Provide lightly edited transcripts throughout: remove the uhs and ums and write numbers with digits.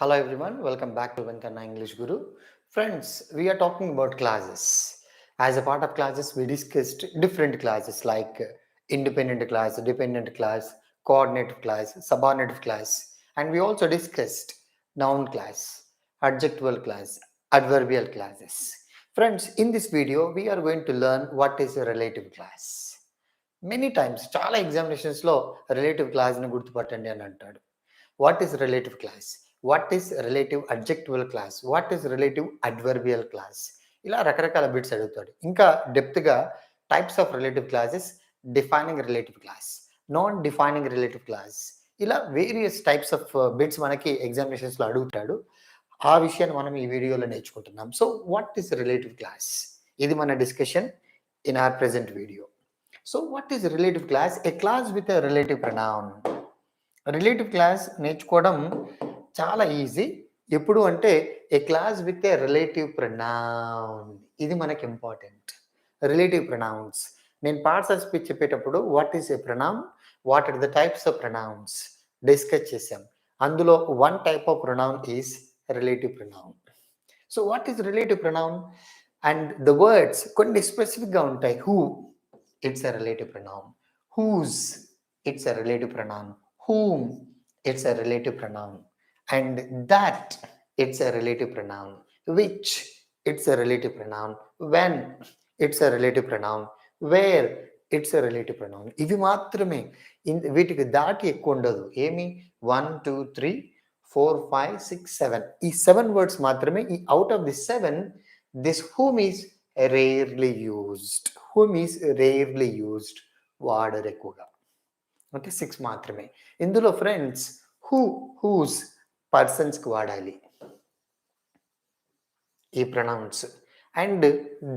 Hello everyone, welcome back to VENKANNA English Guru. Friends, we are talking about classes. As a part of classes, we discussed different classes like independent class, dependent class, coordinative class, subordinative class, and we also discussed noun class, adjectival class, adverbial classes. Friends, in this video, we are going to learn what is a relative class. Many times, చాలా ఎగ్జామినేషన్స్లో relative క్లాస్ని గుర్తుపట్టండి అని అంటాడు. What is relative clause, what is relative adjectival clause, what is relative adverbial clause, ఇలా రకరకాల bits అడుగుతాడు. ఇంకా డెప్త్గా types of relative clauses, defining relative clause, non defining relative clause, ఇలా వేరియస్ టైప్స్ ఆఫ్ బిట్స్ మనకి ఎగ్జామినేషన్స్లో అడుగుతాడు. ఆ విషయాన్ని మనం ఈ వీడియోలో నేర్చుకుంటున్నాం. So what is relative clause, ఇది మన discussion in our present video. So what is relative clause? A clause with a relative pronoun. Relative clause నేర్చుకోవడం చాలా ఈజీ. ఎప్పుడు అంటే a clause with a relative pronoun, ఇది మనకి ఇంపార్టెంట్. రిలేటివ్ ప్రొనౌన్స్ నేను parts of speech చెప్పేటప్పుడు what is a pronoun, what are the types of pronouns discuss చేసాం. అందులో one type of pronoun is relative pronoun. So what is relative pronoun? And the words కొన్ని స్పెసిఫిక్గా ఉంటాయి. Who, it's a relative pronoun. Whose, it's a relative pronoun. Whom, it's a relative pronoun. And that, it's a relative pronoun. Which, it's a relative pronoun. When, it's a relative pronoun. Where, it's a relative pronoun. ఇవి మాత్రమే. వీటికి దాటి ఎక్కువ ఉండదు. ఏమి 1 2 3 4 5 6 7, ఈ 7 words మాత్రమే. ఈ out of the 7, this whom is rarely used. whom is rarely used, వాడరు ఎక్కువగా. ఓకే, 6 మాత్రమే. ఇందులో ఫ్రెండ్స్ హూ, హూస్ పర్సన్స్కి వాడాలి ఈ pronouns. And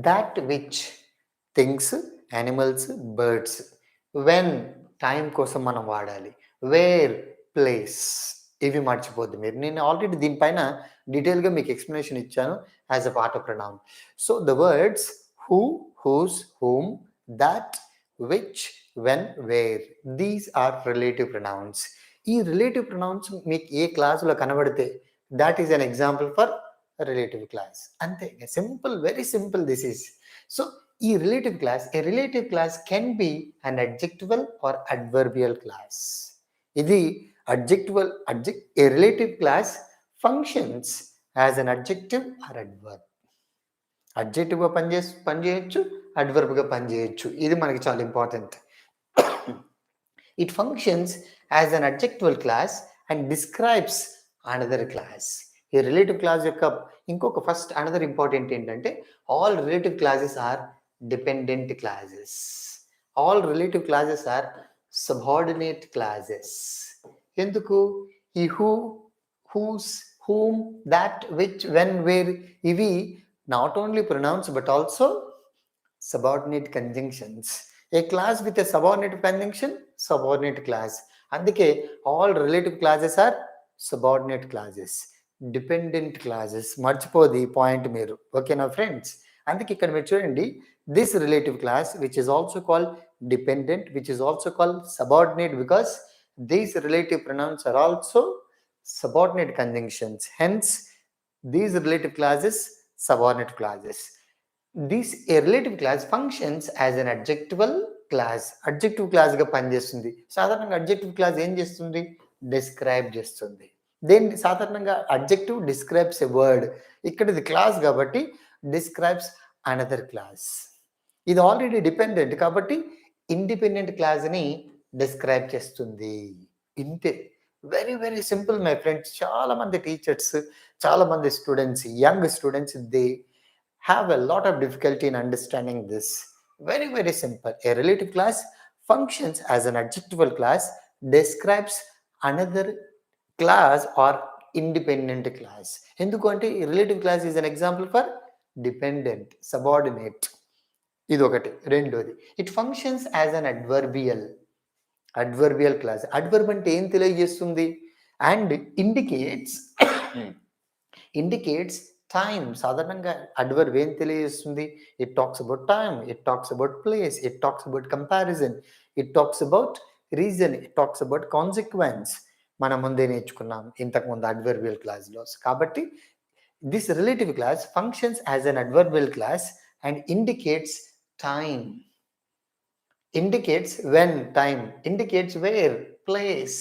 that, which things, animals, birds. When time కోసం మనం వాడాలి. Where, place. ఇవి మర్చిపోద్ది మీరు. నేను ఆల్రెడీ దీనిపైన డీటెయిల్గా మీకు ఎక్స్ప్లెనేషన్ ఇచ్చాను as a part of pronoun. So the words who, whose, whom, that, which, when, where, these are relative pronouns. ఈ రిలేటివ్ ప్రొనౌన్స్ మీకు ఏ క్లాసులో కనబడితే that is an example for relative clause. అంతే, simple, very simple this is. So ఈ relative clause, a relative clause can be an adjectival or adverbial clause. ఇది adjectival, a relative clause functions as an adjective or adverb. అడ్జెక్టివ్గా పనిచేయచ్చు, అడ్వర్బ్గా పనిచేయచ్చు. ఇది మనకి చాలా important. It functions as an adjectival clause and describes another clause. ఈ relative clause యొక్క ఇంకొక first another important ఏంటంటే all relative clauses are dependent clauses. All relative clauses are subordinate clauses. ఎందుకు? ఈ who, whose, whom, that, which, when, where, ఇవి not only pronouns but also subordinate conjunctions. A class with a subordinate conjunction, subordinate class. అందుకే all relative clauses are subordinate clauses, dependent clauses. మర్చిపోదు ఈ point మీరు. ఓకేనా friends? అందుకే ఇక్కడ మీరు చూడండి, this relative clause which is also called dependent, which is also called subordinate, because these relative pronouns are also subordinate conjunctions. Hence, these relative classes, subordinate classes. This a relative class functions as an adjectival class. Adjective class గా పనిచేస్తుంది. సాధారణంగా adjective class ఏం చేస్తుంది? Describe చేస్తుంది. దేని సాధారణంగా adjective describes a word. ఇక్కడ ఇది క్లాస్ కాబట్టి డిస్క్రైబ్స్ అనదర్ క్లాస్. ఇది ఆల్రెడీ డిపెండెంట్ కాబట్టి ఇండిపెండెంట్ క్లాస్ని డిస్క్రైబ్ చేస్తుంది. ఇంతే, very very simple my friends. చాలా మంది టీచర్స్, చాలా మంది students, young students, they have a lot of difficulty in understanding this. Very very simple. A relative class functions as an adjectival class, describes another class or independent class. ఎందుకంటే relative class is an example for dependent, subordinate. ఇది ఒకటి. రెండోది, it functions as an adverbial clause. Adverb అంటే ఏం తెలియజేస్తుంది? And indicates time. సాధారణంగా adverb ఏం తెలియజేస్తుంది? It talks about time, it talks about place, it talks about comparison, it talks about reason, it talks about consequence. మనం ముందే నేర్చుకున్నాం ఇంతకుముందు అడ్వర్బియల్ క్లాస్లో. కాబట్టి this relative clause functions as an adverbial clause and indicates time, indicates when, time, indicates where, place.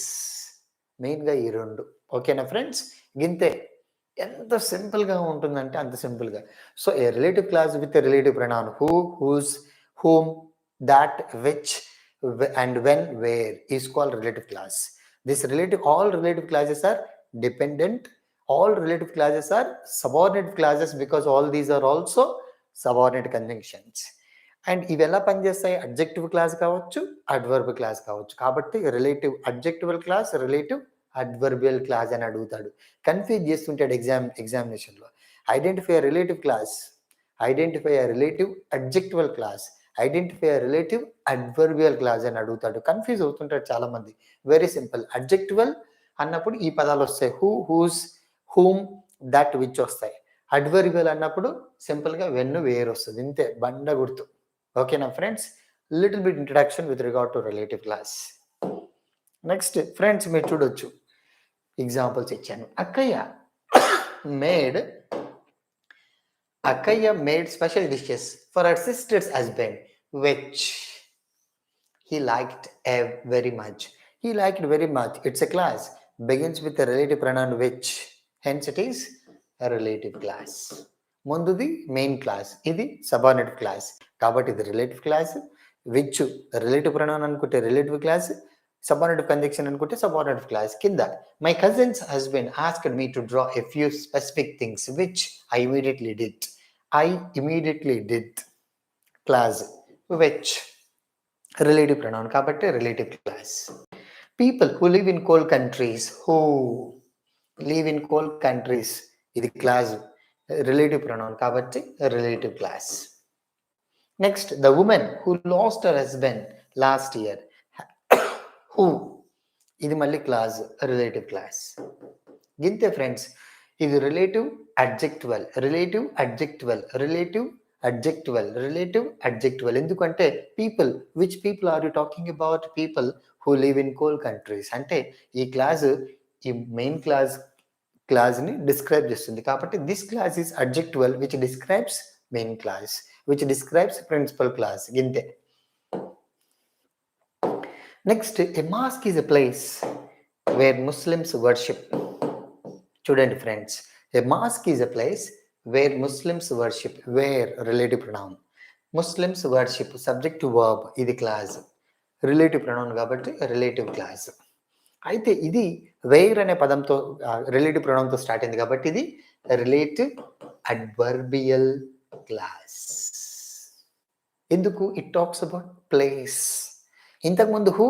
మెయిన్గా ఈ రెండు. ఓకేనా ఫ్రెండ్స్? గింతే. ఎంత సింపుల్గా ఉంటుందంటే అంత సింపుల్గా. So a relative clause with a relative pronoun who, whose, whom, that, which, and when, where is called relative class. All relative classes are dependent. All relative classes are subordinate classes because all these are also subordinate conjunctions. And ఇవి ఎలా పనిచేస్తాయి? Adjective clause కావచ్చు, adverb clause కావచ్చు. కాబట్టి relative adjectival clause, relative adverbial clause అని అడుగుతాడు. Confuse చేస్తుంటాడు ఎగ్జామినేషన్లో. Identify relative clause, identify relative adjectival clause, identify relative adverbial clause అని అడుగుతాడు. కన్ఫ్యూజ్ అవుతుంటాడు చాలామంది. Very simple. అడ్జెక్టివల్ అన్నప్పుడు ఈ పదాలు వస్తాయి, who, whose, whom, that, which వస్తాయి. అడ్వర్బియల్ అన్నప్పుడు సింపుల్గా వెన్, వేర్ వస్తుంది. ఇంతే, బండ గుర్తు. ఓకేనా friends? Little bit introduction with regard to relative clause. Next friends మీరు చూడొచ్చు, ఎగ్జాంపుల్స్ ఇచ్చాను. అక్కయ్య made special dishes for her sister's husband which he liked very much. He liked very much. It's a class. Begins with a relative pronoun which. Hence it is a relative class. ముందుది main clause, ఇది subordinate clause. కాబట్టి ఇది relative clause. Which relative pronoun అనుకుంటే relative clause, subordinate conjunction అనుకుంటే subordinate clause. కింద my cousin's husband asked me to draw a few specific things which I immediately did. I immediately did clause. Which relative pronoun కాబట్టి relative clause. People who live in cold countries, who live in cold countries, ఇది clause, relative pronoun కాబట్టి relative clause. Next the women who lost her husband last year, who, ఇది మళ్ళీ clause, relative clause. గింతే friends. ఇది relative adjectival, relative adjectival, relative adjectival, relative adjectival. ఎందుకంటే people, which people are you talking about? People who live in cold countries. అంటే ఈ clause ఈ main క్లాస్ని describe చేస్తుంది. కాబట్టి this clause is adjectival which describes main clause, which describes principal clause. గింతే. Next a mosque is a place where Muslims worship. చూడండి friends, a mosque is a place where Muslims worship. Where relative pronoun, Muslims worship subject to verb, ఇది clause, relative pronoun కాబట్టి relative clause. అయితే ఇది wear అనే పదంతో relative ప్రొనౌన్తో start అయింది కాబట్టి ఇది రిలేటివ్ అడ్వర్బియల్ క్లాస్. ఎందుకు? It talks about place. ఇంతకుముందు who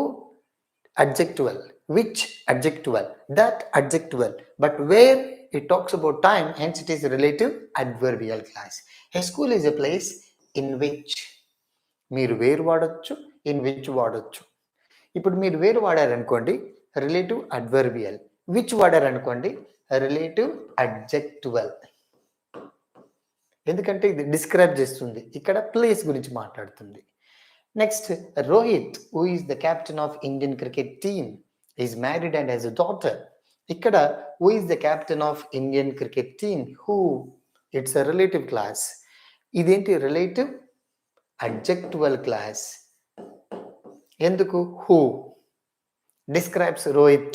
adjectival, which adjectival, that adjectival, but where it talks about time, hence it is relative adverbial class. A school is a place in which, మీరు వేరు వాడచ్చు, in which వాడచ్చు. ఇప్పుడు మీరు వేరు వాడారనుకోండి relative adverbial, which వాడారనుకోండి relative adjectival. ఎందుకంటే ఇది describe చేస్తుంది, ఇక్కడ ప్లేస్ గురించి మాట్లాడుతుంది. Next, Rohit, who is the captain of Indian cricket team, is married and has a daughter. Ikkada, who is the captain of Indian cricket team? Who? It's a relative class. Identi relative adjectival class. Enduku? Who describes Rohit.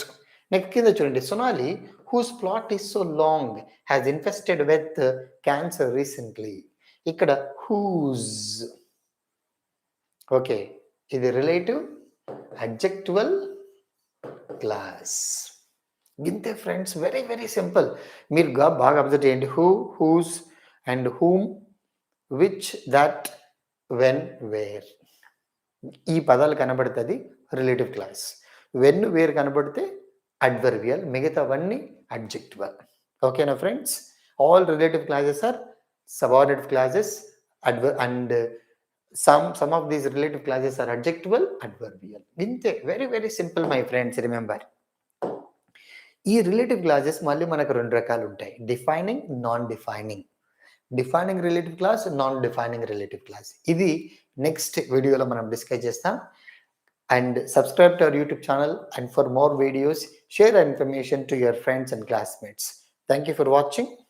Next, kinda chudandi, Sonali, whose plot is so long, has infested with cancer recently. Ikkada, whose. Okay, ఇది relative adjectival clause. ఇంతే friends, very very simple. మీరు బాగా observe చేయండి. Who, whose and whom, which, that, when, where, ఈ పదాలు కనబడుతుంది relative clause. When, where కనబడితే adverbial, మిగతావన్నీ అడ్జెక్టివల్. ఓకేనా friends? All relative clauses are subordinate clauses and some of these relative classes are adjectival, adverbial. Inte very very simple my friends. Remember, ఈ relative classes మళ్ళీ మనకు రెండు రకాలు ఉంటాయి, defining, non defining. Defining relative clause, non defining relative clause. ఇది next వీడియోలో మనం discuss చేస్తాం. and subscribe to our YouTube channel. And for more videos, share our information to your friends and classmates. Thank you for watching.